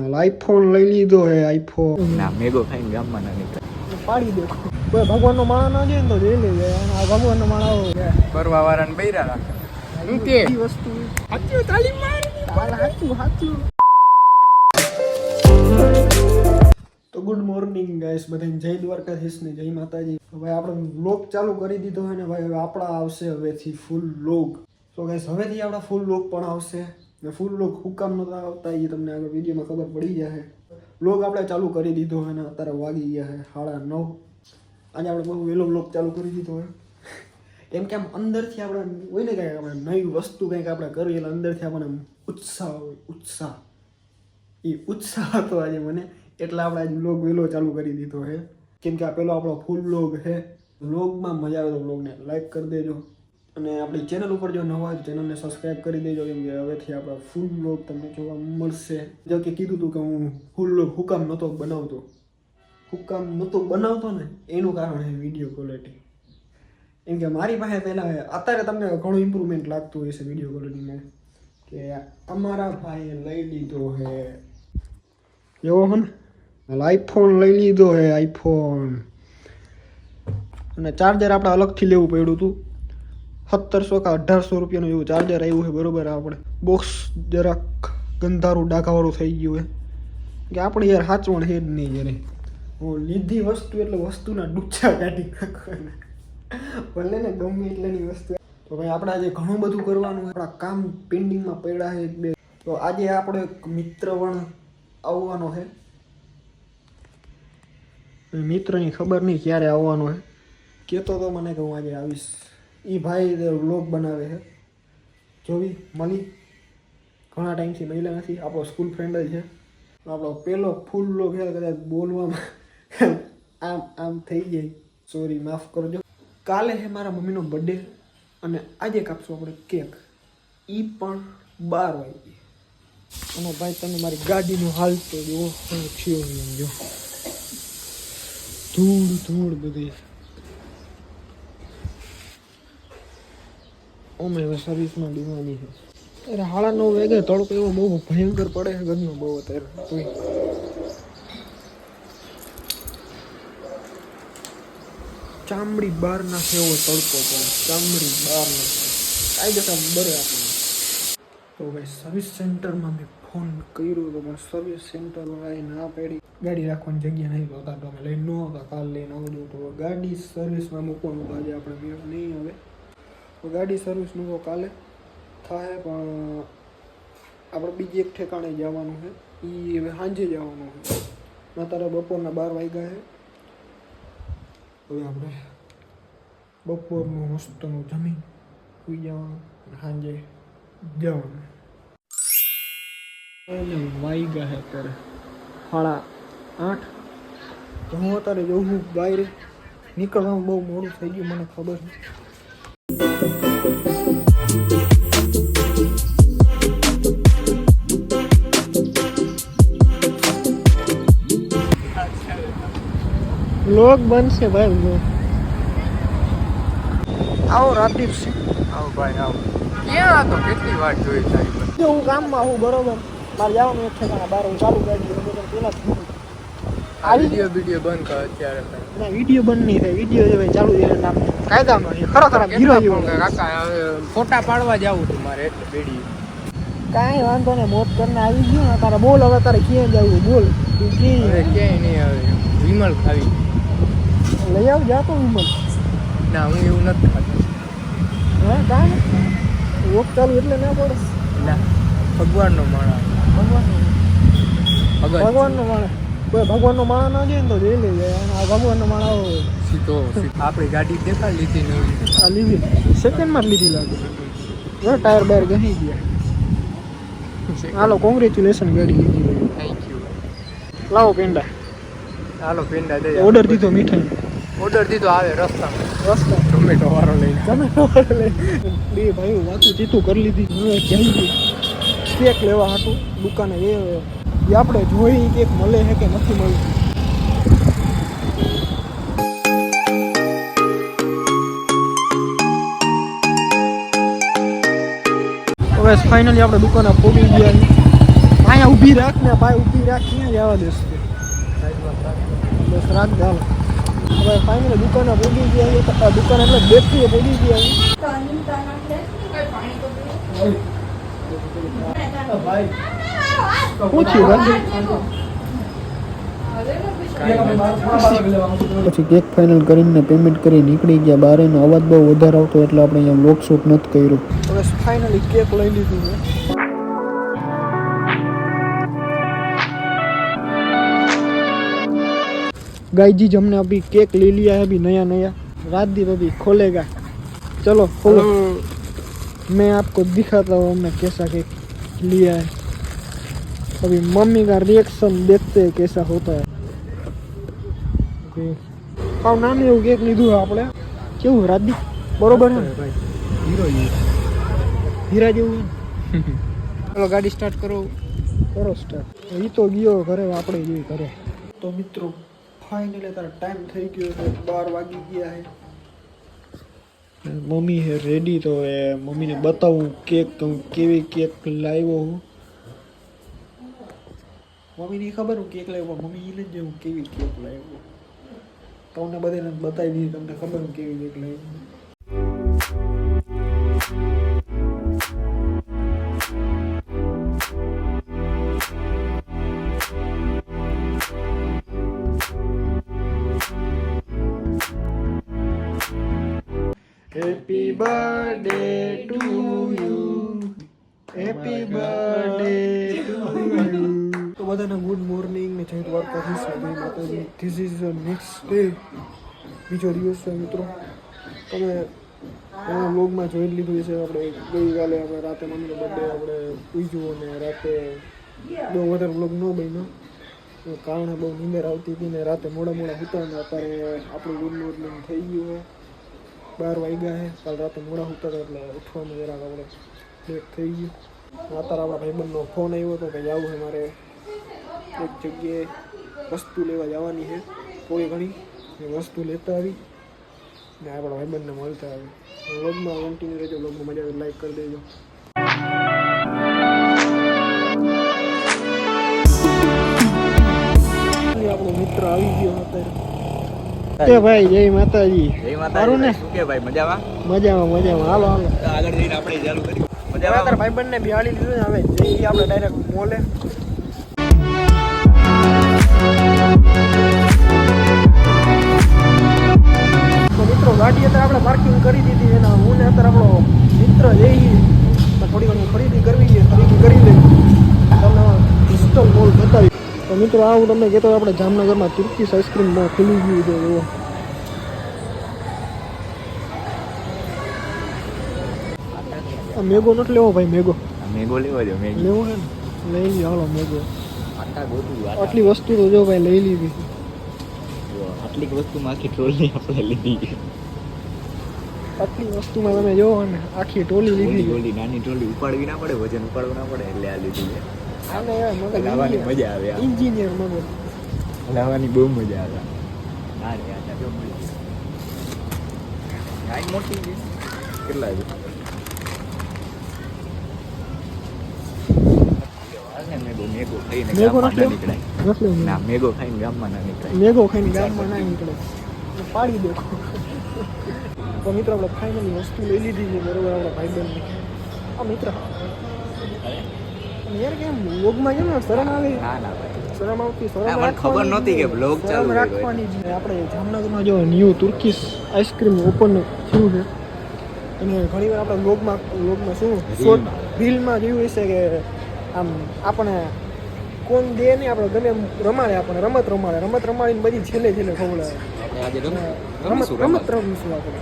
IPhone લઈ લીધો હે આઈફોન ના મેગો ખાઈને ગામમાં ના નીકળે પાડી દે કોઈ ભગવાનનો માળા ના જાય ને તો જોઈ લેજે આ ભગવાનનો માળા કરવા વાળાને બૈરા રાખે શું કે વસ્તુ સાચું તાલીમ માર સાચું તો ગુડ મોર્નિંગ ગાઈસ બધાને જય દ્વારકાધીશ ને જય માતાજી. ભાઈ આપણે વ્લોગ ચાલુ કરી દીધો હોય ને ભાઈ આપણા આવશે હવેથી ફૂલ વ્લોગ. તો ગાઈસ હવેથી આપણા ફૂલ વ્લોગ પણ આવશે ને ફૂલ વ્લોગ હુકામ નતા આવતા એ તમને આગળ વિડીયોમાં ખબર પડી જશે. વ્લોગ આપણે ચાલુ કરી દીધો હોય ને અત્યારે વાગી ગયા છે 9:30. આજે આપણે બહુ વહેલો વ્લોગ ચાલુ કરી દીધો હોય એમ કે આમ અંદરથી આપણે હોય ને કંઈક આપણે નવી વસ્તુ કંઈક આપણે કરીએ એટલે અંદરથી આપણને ઉત્સાહ હોય એ ઉત્સાહ હતો આજે મને એટલે આપણે આજે વ્લોગ વહેલો ચાલુ કરી દીધો છે. કેમ કે આ પેલો આપણો ફૂલ વ્લોગ છે. વ્લોગમાં મજા આવે તો વ્લોગને લાઈક કરી દેજો અને આપણી ચેનલ ઉપર જો નવા હોય તો ચેનલને સબસ્ક્રાઈબ કરી દેજો કેમ કે હવેથી આપણા ફૂલ વ્લોગ તમને જોવા મળશે. જો કે કીધું હતું કે હું ફૂલ વ્લોગ હુકામ નહોતો બનાવતો ને એનું કારણ છે વિડીયો ક્વોલિટી. એમ કે મારી પાસે પહેલાં અત્યારે તમને ઘણું ઇમ્પ્રુવમેન્ટ લાગતું હોય છે વિડીયો ક્વોલિટીમાં કે અમારા ભાઈએ લઈ લીધો છે એવો હે ને આઈફોન લઈ લીધો હે આઈફોન અને ચાર્જર આપણે અલગથી લેવું પડ્યું હતું 1700 કે 1800 રૂપિયાનું એવું ચાર્જર આવ્યું છે બરોબર. આપણે બોક્સ જરાક ગંધારું ડાઘાવાળું થઈ ગયું છે કે આપણે યાર સાચવણ છે જ નહીં યાર. હું લીધી વસ્તુ એટલે વસ્તુના ડૂચા કાઢી નાખવાના ભલે ને ગમે એટલેની વસ્તુ. તો ભાઈ આપણે આજે ઘણું બધું કરવાનું છે. આપણા કામ પેન્ડિંગમાં પડ્યા છે 1-2. તો આજે આપણો એક મિત્ર પણ આવવાનો છે. મિત્રની ખબર નહીં ક્યારે આવવાનો છે. કહેતો તો મને કે હું આજે આવીશ. એ ભાઈ વ્લોગ બનાવે છે જોવી મળી ઘણા ટાઈમથી મળ્યા નથી. આપણો સ્કૂલ ફ્રેન્ડ જ છે. આપણો પહેલો ફૂલ વ્લોગ છે કદાચ બોલવામાં આમ થઈ જાય સોરી માફ કરજો. કાલે છે મારા મમ્મીનો બર્થડે અને આજે કાપશું આપણે કેક એ પણ 12 વાગે. અને ભાઈ તમે મારી ગાડીનું હાલ તો જુઓ થયો નહીં જો ધૂળ બધી અમે હવે સર્વિસમાં લેવાની છે. અરે 9:30 વાગે તડકો એવો બહુ ભયંકર પડે છે ગરમી બહુ અત્યારે. ચામડી બહાર નાખે એવો તડકો પણ ચામડી બહાર નાખે કાયદેસર બરે આપણને. તો ભાઈ સર્વિસ સેન્ટરમાં મેં ફોન કર્યો હતો પણ સર્વિસ સેન્ટરવાળાએ ના પાડી. ગાડી રાખવાની જગ્યા નહીં હોતા તો અમે લઈને ન આવતા કાલ લઈને આવજો. તો ગાડી સર્વિસમાં મૂકવાનું તો આજે આપણે મેળ નહીં આવે. તો ગાડી સર્વિસનું તો કાલે થાય પણ આપણે બીજી એક ઠેકાણે જવાનું છે એ હવે સાંજે જવાનું છે. અત્યારે બપોરના 12 વાગ્યા છે. હવે આપણે બપોરનું મસ્તનું જમીન સુઈ જવાનું સાંજે જવાનું. વાગ્યા છે અત્યારે 7:30. તો હું અત્યારે જઉં છું બહાર. નીકળવાનું બહુ મોડું થઈ ગયું મને ખબર છે. લોક બનશે ભાઈ લોક. આવો રાદીપ સિંહ. આવો ભાઈ આવો. ક્યાં હતો કેટલી વાર જોઈ તારી પર. જો હું કામમાં હું બરોબર મારે જવાનું એક ઠેકાણા બહાર હું ચાલુ કરી દઉં પેલા આ વિડીયો બંધ કર અત્યારે. ના વિડીયો બંધ નહીં થાય. વિડીયો જે ભાઈ ચાલુ છે નામ કાયદામાં છે ખરેખર હીરો જેવો. કાકા ફોટા પાડવા જવું હતું મારે એટલે બેડી. કાંઈ વાંધો ને મોત કરીને આવી ગયું ને તારે બોલ હવે તારે ક્યાં જવું બોલ તું ક્યાંય નહીં આવે વિમલ ખાવી લઈ આવ જાતો વિમલ. ના હું એવું નથી ખાતો. હા કાંઈ વોક ચાલુ એટલે ના પડે. ના ભગવાનનો માણસ. ભગવાનનો માણસ કોઈ ભગવાનનો માણસ ના જાય ને તો જોઈ લેજે આ ભગવાનનો માણસ સીધો આપણી ગાડી દેખાડ લીધી નવી. આ લીધી સેકન્ડમાં જ લીધી લાગે. ટાયર બાયર ગહી ગયા. હાલો કોંગ્રેચ્યુલેશન ગાડી લીધી. Thank you. લાવો પેંડા. હાલો પેંડા દે. ઓર્ડર દીધો મીઠાઈ. ઓર્ડર દીધો આવે રસ્તા ટોમેટો વાળો લઈને. બે ભાઈઓ વાતું ચીતું કરી લીધી. હવે જલ્દી કેક લેવા હાટું દુકાને એ આપણે જોઈ કેક મળે છે કે નથી મળતું. હવે ફાઇનલી આપણે દુકાને પહોંચી ગયા. અહીંયા ઊભી રાખ ને ભાઈ, ઊભી રાખ, ક્યાં જવા દેશ તું? બસ રાખ દે, હાલો. હવે ફાઇનલી દુકાને પહોંચી ગયા છીએ. દુકાન એટલે બેઠી પહોંચી ગયા પછી કેક ફાઇનલ કરીને પેમેન્ટ કરી નીકળી ગયા બહાર. એનો અવાજ બહુ વધારે આવતો એટલે આપણે અહીંયા વ્લોગ શૂટ નથી કર્યું. હવે ફાઇનલી કેક લઈ લીધું છે. गाइस जी हमने अभी केक ले लिया है, अभी नया नया. राजदीप अभी खोलेगा. चलो खोलो. मैं आपको दिखाता हूँ हमने कैसा केक लिया है. अभी मम्मी का रिएक्शन देखते हैं कैसा होता है. કાવ નાનું એવું કેક લીધું આપણે. કેવું રાજદીપ? બરોબર છે ભાઈ? હીરા જેવું. ચલો ગાડી સ્ટાર્ટ કરો. કરો સ્ટાર્ટ. એ તો ગયો ઘરે, આપણે જઈએ ઘરે. તો મિત્રો ફાઇનલી તારો ટાઈમ થઈ ગયો છે, 12 વાગી ગયા છે. મમ્મી હે રેડી. તો એ મમ્મીને બતાવું કેક કેવી કેક લાવ્યો હું. મમ્મીને ખબર હું કેક લાવ્યો, મમ્મી એને જ હું કેવી કેક લાવ્યો. તમને બધાને બતાવી દીધી, તમને ખબર હું કેવી કેક લાવ્યો. Happy birthday to you. Happy birthday to you. તો બધાને ગુડ મોર્નિંગ ને જય દ્વારકાધીશ. માતાજી, this is the next day. બીજો દિવસ છે મિત્રો. તમે વ્લોગમાં જોઈ લીધું છે. આપણે ગઈકાલે આપણે રાતે મમ્મીનો બર્થડે આપણે ઉજવ્યો અને રાતે બહુ વધારે વ્લોગ ન બન્યો. કારણે બહુ નીંદર આવતી હતી ને રાતે મોડા હતા ને અત્યારે આપણું ગુડ મોર્નિંગ થઈ ગયું છે. 12 વાગ્યા છે. કાલ રાતે મોડા ઉતર એટલે ઉઠવામાં જરાક આપણે લેટ થઈ ગયું. અત્યારે આપણા ભાઈબંધનો ફોન આવ્યો હતો કે જવું છે મારે એક જગ્યાએ વસ્તુ લેવા જવાની છે થોડી ઘણી. એ વસ્તુ લેતા આવી ને આપણા ભાઈબંધને મળતા આવી. વ્લોગમાં કન્ટિન્યુ રહેજો. વ્લોગમાં મજા આવે લાઈક કરી દેજો. આપણો મિત્ર આવી ગયો અત્યારે. કે ભાઈ જય માતાજી. જય માતાજી. ને શું કે ભાઈ મજામાં? મજામાં. હાલો આગળ જઈને આપણે ચાલુ કરીએ. મજામાં. તારા ભાઈબંધને બિહાડી લીધું ને. હવે જઈએ આપણે ડાયરેક્ટ મોલે. તો મિત્રો ગાડી અત્યારે આપણે પાર્કિંગ કરી દીધી એના. હું ને અત્યારે આપણો મિત્ર જઈ થોડી ઘણી ખરીદી કરવી છે. ખરીદી કરી લઈ તમને પિસ્ટલ મોલ બતાવી. તો મિત્રો આ હું તમને કહેતો આપણે જામનગરમાં તુર્કીશ આઈસ્ક્રીમ ખુલી ગયું છે. એવો આ મેગો નથી લેવો ભાઈ. મેગો લેવા જો લેવો છે ને લઈ લ્યો. હાલો મેગો. આટલી વસ્તુ તો જો ભાઈ લઈ લીધી. આટલી વસ્તુમાં આખી ટ્રોલી આપણે લીધી. આટલી વસ્તુમાં તમે જોવો ને આખી ટોલી લીધી. ટ્રોલી નાની ટ્રોલી ઉપાડવી ના પડે, વજન ઉપાડવું ના પડે એટલે આ લીધી છે. આને યાર મગજ લાવવાની મજા આવે. એન્જિનિયર મગજ લાવવાની બહુ મજા આવે. ના રે આ જો મળી આ મોટી છે. કેટલા છે? મેગો ખાઈને ગામમાં ના નીકળાય. ના મેગો ખાઈને ગામમાં ના નીકળાય. મેગો ખાઈને ગામમાં ના નીકળે. પાડી દો. તો મિત્રો આપણે ફાઇનલી વસ્તુ લઈ લીધી છે બરોબર આપણા ભાઈબંધની. આ મિત્ર યાર કેમ વ્લોગમાં કેમ શરમ આવે? ના ભાઈ શરમ આવતી. શરમ મને ખબર નહોતી કે વ્લોગ ચાલુ રાખવાની જ. આપણે જામનગરમાં જો ન્યૂ તુર્કીશ આઈસ્ક્રીમ ઓપન થયું છે અને ઘણી વાર આપણે વ્લોગમાં શું શોર્ટ રીલમાં જોયું હશે કે આમ આપણે કોણ દે નહીં આપણે ગમે રમાડે. આપણે રમત રમાડીને બધી છેલ્લે ખવડાવે. રમત રમીશું આપણે.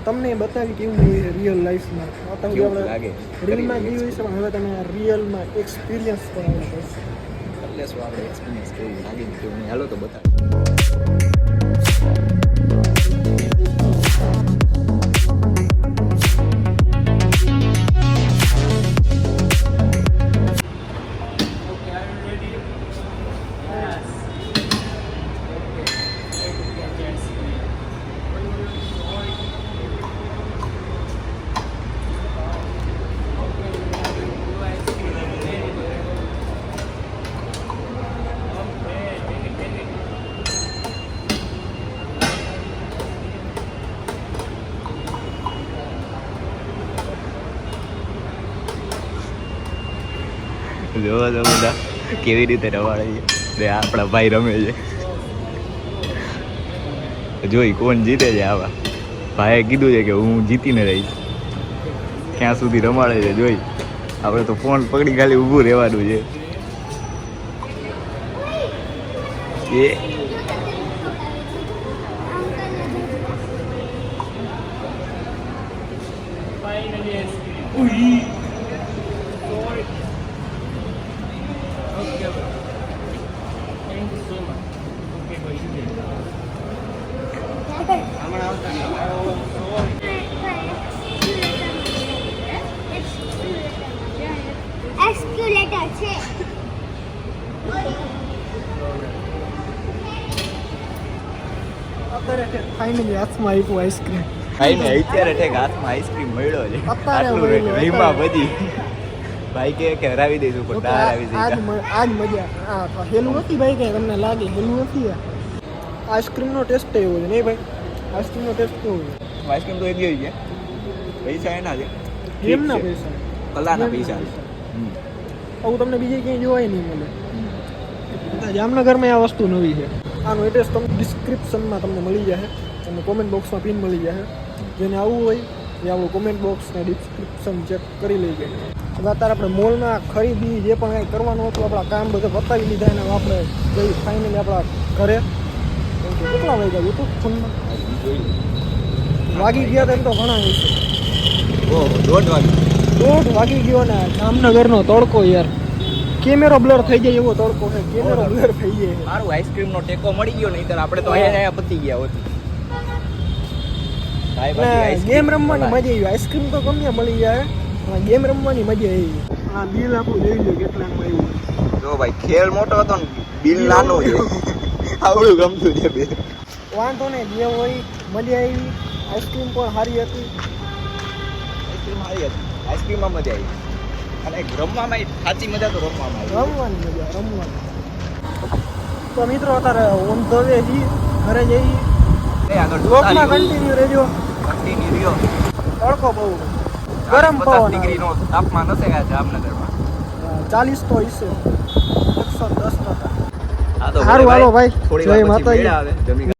તમને બતાવી કેવું હોય છે રિયલ લાઈફમાં. આપણે રીલમાં જોયું હશે પણ હવે તમે રિયલમાં એક્સપિરિયન્સ કરાવવું પડશે. એટલે શું આપણે એક્સપિરિયન્સ કેવું લાગે કેવું નહીં. હાલો તો બતાવી. જોવો તો બધા કેવી રીતે રમાડે છે ને આપણા ભાઈ રમે છે જોઈ કોણ જીતે છે આવા ભાઈએ કીધું છે કે હું જીતીને રહીશ ક્યાં સુધી રમાડે છે જોઈ આપણે તો ફોન પકડી ખાલી ઊભું રહેવાનું છે એ એસ્ક્યુલેટર છે. ફાઇનલી હાથમાં આપ્યું આઈસ્ક્રીમ. ભાઈ ને અત્યારે ઠેક હાથમાં આઈસ્ક્રીમ મળ્યો છે અત્યારે આટલું મળ્યો, રીમા બધી ભાઈ કે હરાવી દઈશું પણ તાર આવી જઈ આજ મજા. હા હેલું નથી ભાઈ કઈ તમને લાગે હેલું નથી આ. આઈસ્ક્રીમનો ટેસ્ટ એવો છે નહીં ભાઈ? આઈસ્ક્રીમનો ટેસ્ટ કેવો છે? આઈસ્ક્રીમ તો એ ગઈ છે પૈસા એના છે એમના પૈસા, કલાના પૈસા આવું તમને બીજે ક્યાંય જોવાય નહીં મળે. જામનગરમાં આ વસ્તુ નવી છે. આનું એડ્રેસ તમને ડિસ્ક્રિપ્શનમાં તમને મળી જશે અને કોમેન્ટ બોક્સમાં પિન મળી જશે. જેને આવવું હોય એ આપણું કોમેન્ટ બોક્સ ને ડિસ્ક્રિપ્શન ચેક કરી લઈ જાય. હવે અત્યારે આપણે મોલમાં ખરીદી જે પણ કાંઈ કરવાનું હતું આપણા કામ બધું પતાવી લીધા અને આપણે જઈ ફાઇનલી આપણા ઘરે. કેટલા વાગ્યા યુટ્યુબ ફોનમાં વાગી ગયા તેમ તો ઘણા હશે. દોઢ વાગે 1:30 વાગી ગયો ને જામનગરનો તડકો યાર. કેમેરો બ્લર થઈ જાય એવો તડકો છે. કેમેરો બ્લર થઈ જાય. સારું આઈસ્ક્રીમનો ટેકો મળી ગયો નહીં તો આપણે તો અહીંયા પતી ગયા હોત ભાઈ બાકી આઈસ્ક્રીમ ગેમ રમવાની મજા આવી. આઈસ્ક્રીમ તો ગમે મળી જાય પણ ગેમ રમવાની મજા આવી. હા બિલ આપણું જોઈ લો કેટલામાં આવ્યું. જો ભાઈ ખેલ મોટો હતો ને બિલ નાનું છે આવડું ગમતું છે બે વાંધો નહીં જે હોય મજા આવી. આઈસ્ક્રીમ પણ સારી હતી. આઈસ્ક્રીમ સારી હતી આઈસ્ક્રીમમાં મજા આવી અને રમવામાં સાચી મજા તો રમવામાં આવી રમવાની મજા રમવાની. તો મિત્રો અત્યારે ઓન ધ વે જઈએ ઘરે જઈએ. આગળ બ્લોગમાં કન્ટિન્યુ રહેજો. કન્ટિન્યુ રહ્યો તડકો બહુ ગરમ 50 પવન ડિગ્રીનો તાપમાન હશે આ જામનગરમાં 40 તો હશે 110 આ તો સારું હાલો ભાઈ થોડી જય વાર પછી માતાજી. મેળા આવે જમી